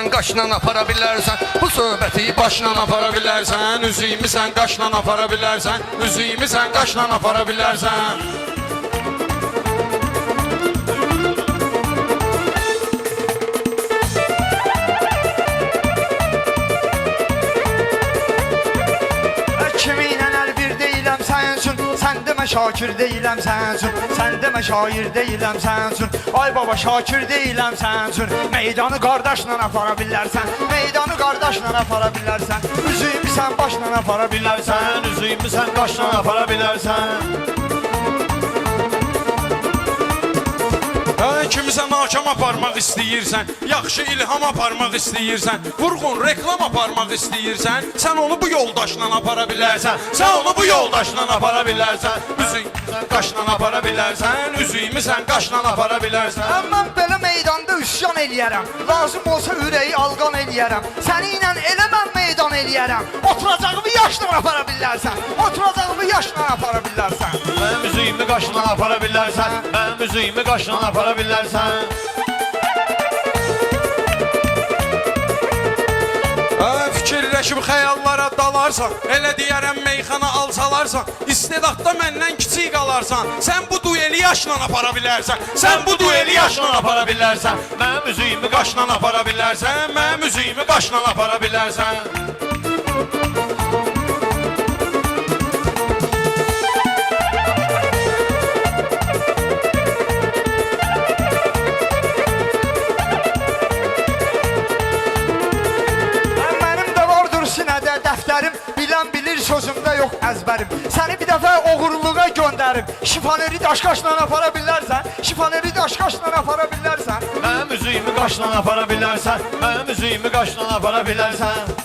sən qaşla apara bilərsən, bu söhbəti başla apara bilərsən, üzüyümü sən qaşla apara bilərsən, üzüyümü sən qaşla apara bilərsən. Kiminlə əl bir deyiləm sən üçün, sən demə Şakir deyiləm sən üçün, sən demə şair deyiləm sən üçün, ay baba Şakir deyiləm sən üçün. Meydanı qardaşla apara bilərsən, meydanı qardaşla apara bilərsən, üzüyümü sən başla apara bilərsən, üzüyümü sən qaşla apara bilərsən. Kimisə nakam aparmaq istəyirsən, yaxşı ilham aparmaq istəyirsən, vurğun reklam aparmaq istəyirsən, sən onu bu yoldaşla apara bilərsən, sən onu bu yoldaşla apara bilərsən, üzüyümü sən qaşla apara bilərsən, üzüyümü sən qaşla apara bilərsən. Mən belə meydanda üsyan eləyərəm, lazım olsa ürəyi alqan eləyərəm, səni ilə elə mən meydan eləyərəm, oturacağımı yaşla apara bilərsən, oturacağımı yaşla apara bilərsən. Mənim üzüyümü qaşla apara bilərsən, mənim üzüyümü qaşla apara bilərsən. Fikirləşib xəyallara dalarsan, elə deyərəm meyxana alsalarsan, istedadda məndən kiçik qalarsan, sən bu dueli yaşla apara bilərsən, sən bu dueli yaşla apara bilərsən, Mənim üzüyümü qaşla apara bilərsən, mənim üzüyümü qaşla apara bilərsən. Dəftərim, bilən bilir sözümdə yox əzbərim. Səni bir dəfə oğurluğa göndərim. Şifaneri daşqaşla apara bilərsən, şifaneri daşqaşla apara bilərsən. Mənim üzüyümü qaşla apara bilərsən, mənim üzüyümü qaşla apara bilərsən.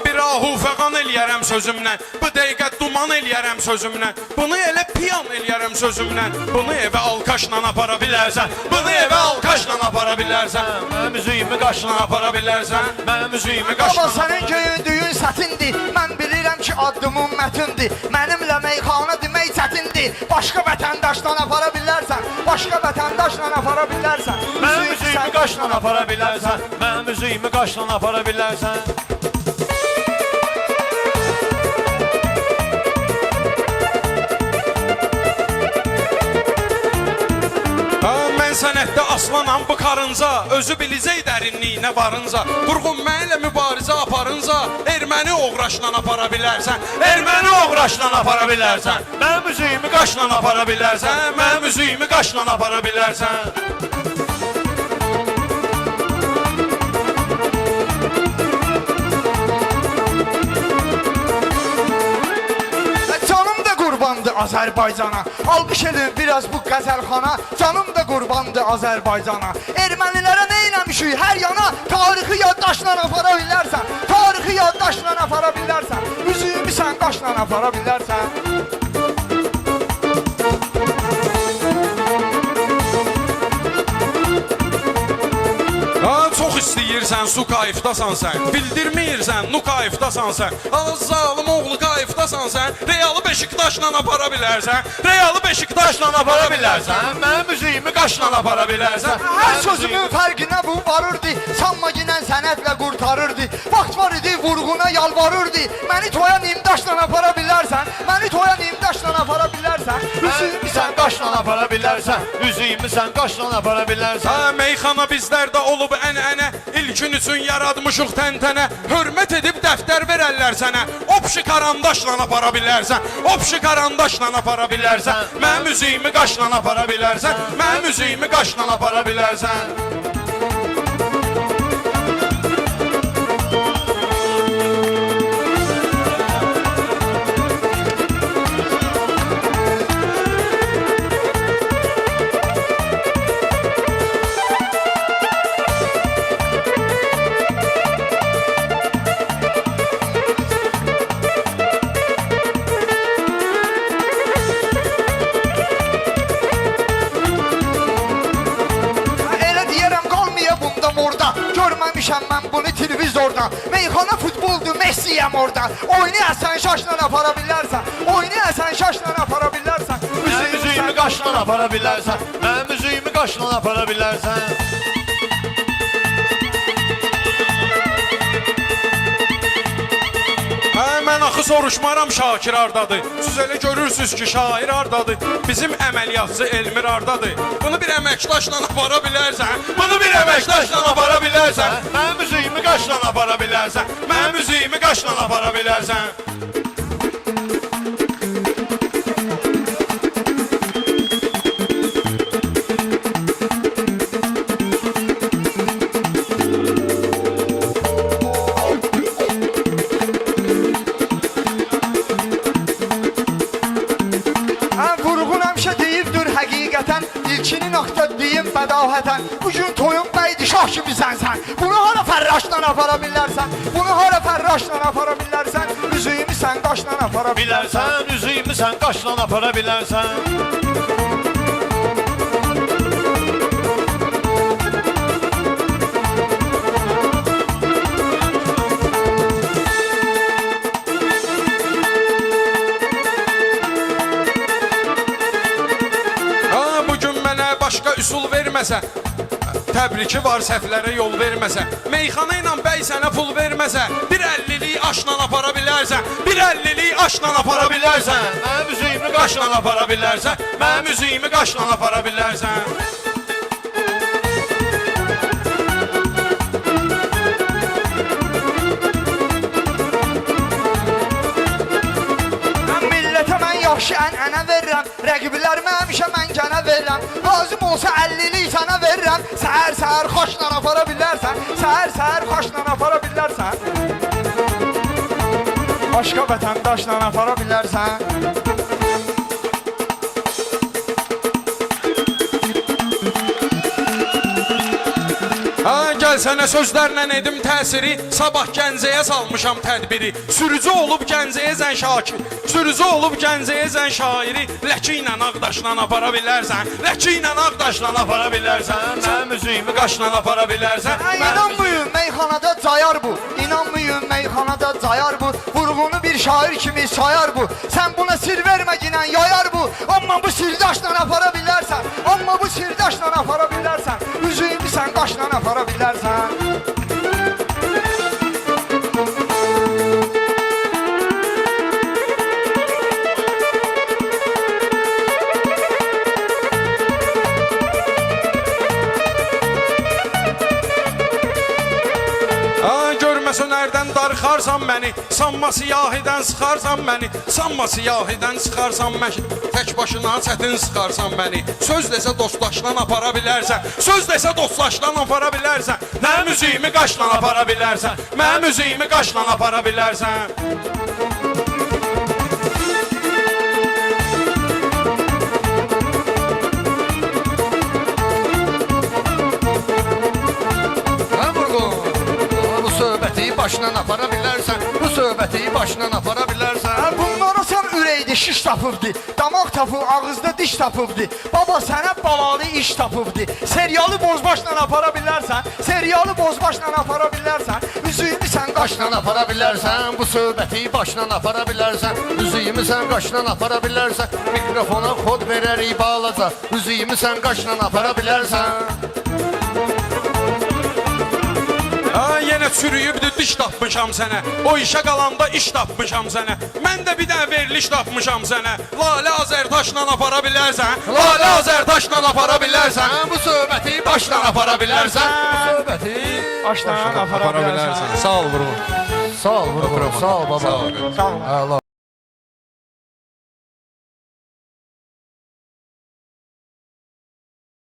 Bir ahu fəqan eləyərəm sözümlə, bu dəqiqə duman eləyərəm sözümlə, bunu elə piyan eləyərəm sözümlə, bunu evə alkaşla apara bilərsən, bunu evə alkaşla apara bilərsən, Mənim üzüyümü qaşla apara bilərsən, mənim üzüyümü qaşla. Baba sənin göyündüyün sətindir, mən bilirəm ki addımın mətindir, mənimlə meyxana demək çətindir, başqa vətəndaşdan apara bilərsən, başqa vətəndaşla apara bilərsən, Mənim üzüyümü qaşla apara bilərsən, mənim üzüyümü qaşla apara bilərsən. Sənətdə aslanam bu karınca, özü biləcək dərinliyinə varınca, vurğun mənlə mübarizə aparınca, erməni oğraşla apara bilərsən, erməni oğraşla apara bilərsən, Mənim üzüyümü qaşla apara bilərsən, mənim üzüyümü qaşla apara bilərsən. Azərbaycana, alqış edin biraz bu qəzəlxana, canım da qurbandır Azərbaycana. Ermənilərə neyləmişik hər yana, tarixi yaddaşla apara bilərsən, tarixi yaddaşla apara bilərsən, üzüyümü sən qaşla apara bilərsən. Çox istəyirsən, su kayıfdasan sən, bildirməyirsən, nu kayıfdasan sən, zalım oğlu kayıfdasan sən, Realı Beşiktaşla apara bilərsən, Realı Beşiktaşla apara bilərsən, Mənim üzüyümü qaşla apara bilərsən. Hər sözümün fərqinə bu varırdı, sanma ginən sənətlə qurtarırdı, vaxt var idi vurğuna yalvarırdı, məni toya nimdaşla apara bilərsən, məni toya nimdaşla apara bilərsən, üzüyümü sən qaşla apara bilərsən, üzüyümü sən qaşla apara bilərsən. Meyxana bizlərdə olub ənənə, ilkin üçün yaradmışıq təntənə, hörmət edib dəftər verərlər sənə, opşi karandaşla apara bilərsən, opşi karandaşla apara bilərsən, mənim üzüyümü qaşla apara bilərsən, mənim üzüyümü qaşla apara bilərsən. Görməmişəm mən bunu televizorda, meyxana futboldur, Messiyəm orada, oynayasan şaşla apara bilərsən, oynayasan şaşla apara bilərsən, Üzüyümü apara bilərsən. Mənim üzüyümü qaşla apara bilərsən. Mən axı soruşmaram Şakir hardadır. Siz elə görürsünüz ki, şair hardadır. Bizim əməliyyatçı Elmir hardadır. Bunu bir əməkdaşla apara bilərsən. Bunu bir əməkdaşla apara bilərsən. Mənim üzüyümü qaşla apara bilərsən. Mənim üzüyümü qaşla apara bilərsən. Vurğun həmişə deyibdir həqiqətən, ilkini nöqtə deyim bədahətən. Bugün toyun bəydi şah kimisən sən. Bunu hara fərraşla apara bilərsən. Bunu hara fərraşla apara bilərsən. Üzüyümü sən qaşla apara bilərsən. Bilərsən, üzüyümü sən qaşla apara bilərsən. Bugün mənə başqa üsul verməsə, təbriki var səhvlərə yol verməsə, meyxana ilə bəy sənə pul verməsə, bir 50'lik aşla apara bilərsən, bir 50'lik aşla apara bilərsən. Mənim üzüyümü qaşla apara bilərsən. Mənim üzüyümü qaşla apara bilərsən. Millətə mən yaxşı ənənə verirəm. Rəqiblərimə həmişə mən gənə verirəm. Lazım olsa 50'lik sənə verirəm. Səhər-səhər xoşla apara bilərsən. Səhər-səhər xoşla apara bilərsən. Başqa vətəndaşla apara bilərsən. Gəl sənə sözlərlə edim təsiri, sabah Gəncəyə salmışam tədbiri. Sürücü olub Gəncəyə zən Şakir, sürücü olub Gəncəyə zən şairi. Ləki ilə ağdaşla apara bilərsən, ləki ilə ağdaşla apara bilərsən. Mənim üzüyümü Qaşla apara bilərsən. İnanmayın meyxanada cayar bu. İnanmayın meyxanada cayar bu. Vurğunu bir şair kimi sayar bu. Sən buna sir verməginən yayar bu. Amma bu sirdaşla apara bilərsən. Amma bu sirdaşla apara bilərsən. Üzüyümü sən qaşla apara bilərsən. Görməsə nərdən darıxarsan məni, sanma siyahidən sıxarsan məni, sanma siyahidən sıxarsan məni, tək başına çətin sıxarsan məni. Söz desə dostlaşla apara bilərsən, söz desə dostlaşla apara bilərsən. Mənim üzüyümü qaşla apara bilərsən, mənim üzüyümü qaşla apara bilərsən. Başla apara bilərsən. Bu söhbəti başla apara bilərsən. Bunlara sən ürəkdə şiş tapıbdı. Damaq tapıb, ağızda diş tapıbdı. Baba sənə balalı iş tapıbdı. Seriyalı bozbaşla apara bilərsən. Seriyalı bozbaşla apara bilərsən. Üzüyümü sən qaşla apara bilərsən. Bu söhbəti başla apara bilərsən. Üzüyümü sən qaşla apara bilərsən. Mikrofona kod verərik bağlaca. Üzüyümü sən qaşla apara bilərsən. Yenə çürüyübdür diş tapmışam sənə. O işə qalanda iş tapmışam sənə. Mən də bir dənə veriliş tapmışam sənə. Lalə Azərtaşla apara bilərsən. Lalə Azərtaşla apara bilərsən. Bu söhbəti başla apara bilərsən. Bu söhbəti başla apara bilərsən. Sağ ol, Vurğun. Sağ ol, Vurğun. Sağ ol, baba. Sağ ol. Əla.